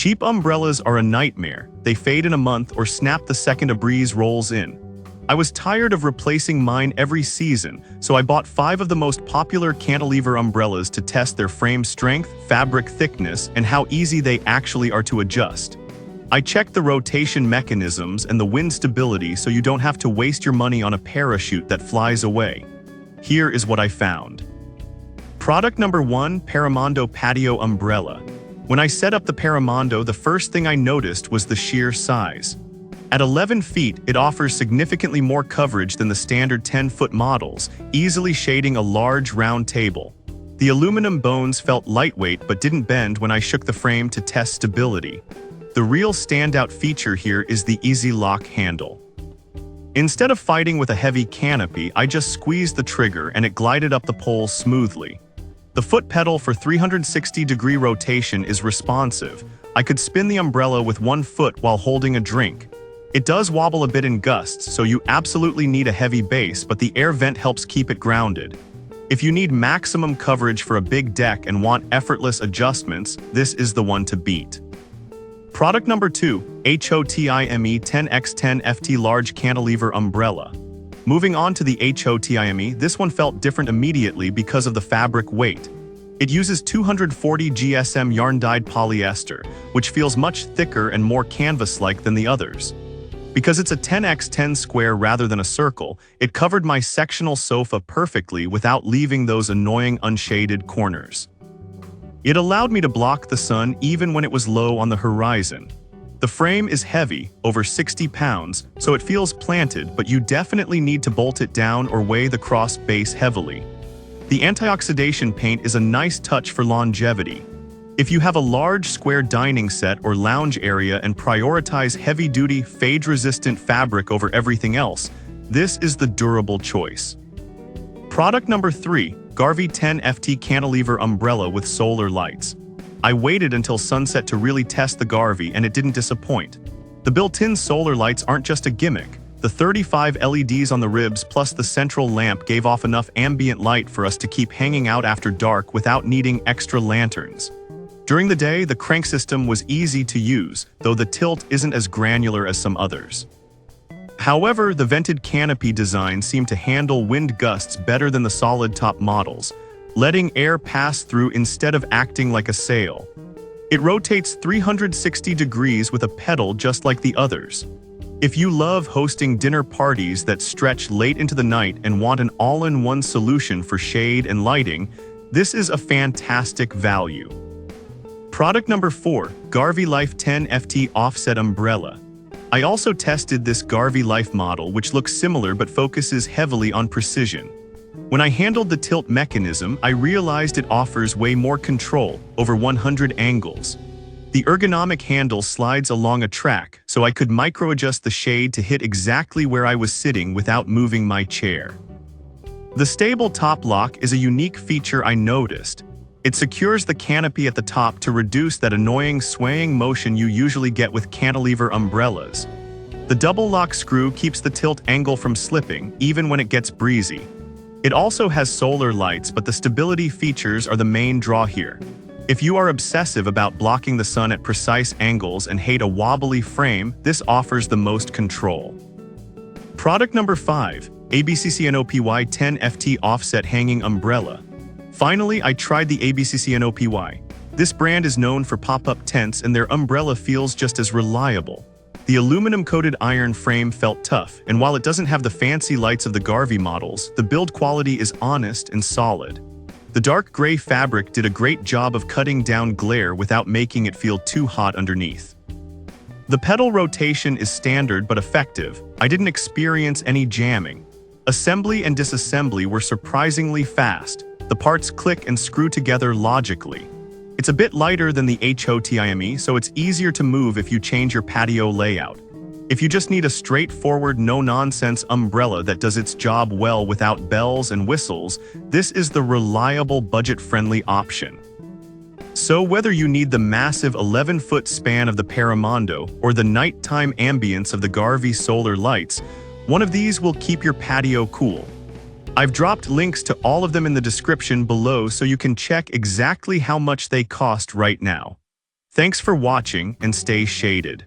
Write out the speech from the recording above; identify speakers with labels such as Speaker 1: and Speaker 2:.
Speaker 1: Cheap umbrellas are a nightmare. They fade in a month or snap the second a breeze rolls in. I was tired of replacing mine every season, so I bought 5 of the most popular cantilever umbrellas to test their frame strength, fabric thickness, and how easy they actually are to adjust. I checked the rotation mechanisms and the wind stability so you don't have to waste your money on a parachute that flies away. Here is what I found. Product number 1, Paramondo Patio Umbrella. When I set up the Paramondo, the first thing I noticed was the sheer size. At 11 feet, it offers significantly more coverage than the standard 10-foot models, easily shading a large round table. The aluminum bones felt lightweight but didn't bend when I shook the frame to test stability. The real standout feature here is the easy lock handle. Instead of fighting with a heavy canopy, I just squeezed the trigger and it glided up the pole smoothly. The foot pedal for 360-degree rotation is responsive. I could spin the umbrella with one foot while holding a drink. It does wobble a bit in gusts, so you absolutely need a heavy base, but the air vent helps keep it grounded. If you need maximum coverage for a big deck and want effortless adjustments, this is the one to beat. Product number 2, HOTIME 10x10 FT Large Cantilever Umbrella. Moving on to the HOTIME, this one felt different immediately because of the fabric weight. It uses 240 GSM yarn-dyed polyester, which feels much thicker and more canvas-like than the others. Because it's a 10x10 square rather than a circle, it covered my sectional sofa perfectly without leaving those annoying unshaded corners. It allowed me to block the sun even when it was low on the horizon. The frame is heavy, over 60 pounds, so it feels planted, but you definitely need to bolt it down or weigh the cross base heavily. The antioxidation paint is a nice touch for longevity. If you have a large square dining set or lounge area and prioritize heavy-duty, fade-resistant fabric over everything else, this is the durable choice. Product number 3, Garvey 10 FT Cantilever Umbrella with Solar Lights. I waited until sunset to really test the Garvey and it didn't disappoint. The built-in solar lights aren't just a gimmick. The 35 LEDs on the ribs plus the central lamp gave off enough ambient light for us to keep hanging out after dark without needing extra lanterns. During the day, the crank system was easy to use, though the tilt isn't as granular as some others. However, the vented canopy design seemed to handle wind gusts better than the solid top models, letting air pass through instead of acting like a sail. It rotates 360 degrees with a pedal just like the others. If you love hosting dinner parties that stretch late into the night and want an all-in-one solution for shade and lighting, this is a fantastic value. Product number 4, Garvey Life 10 FT Offset Umbrella. I also tested this Garvey Life model, which looks similar but focuses heavily on precision. When I handled the tilt mechanism, I realized it offers way more control, over 100 angles. The ergonomic handle slides along a track, so I could micro-adjust the shade to hit exactly where I was sitting without moving my chair. The stable top lock is a unique feature I noticed. It secures the canopy at the top to reduce that annoying swaying motion you usually get with cantilever umbrellas. The double lock screw keeps the tilt angle from slipping, even when it gets breezy. It also has solar lights, but the stability features are the main draw here. If you are obsessive about blocking the sun at precise angles and hate a wobbly frame, this offers the most control. Product number 5, ABCCNOPY 10 FT Offset Hanging Umbrella. Finally, I tried the ABCCNOPY. This brand is known for pop-up tents and their umbrella feels just as reliable. The aluminum-coated iron frame felt tough, and while it doesn't have the fancy lights of the Garvey models, the build quality is honest and solid. The dark gray fabric did a great job of cutting down glare without making it feel too hot underneath. The pedal rotation is standard but effective. I didn't experience any jamming. Assembly and disassembly were surprisingly fast. The parts click and screw together logically. It's a bit lighter than the HOTIME, so it's easier to move if you change your patio layout. If you just need a straightforward, no-nonsense umbrella that does its job well without bells and whistles, this is the reliable, budget-friendly option. So whether you need the massive 11-foot span of the Paramondo or the nighttime ambience of the Garvey solar lights, one of these will keep your patio cool. I've dropped links to all of them in the description below so you can check exactly how much they cost right now. Thanks for watching and stay shaded.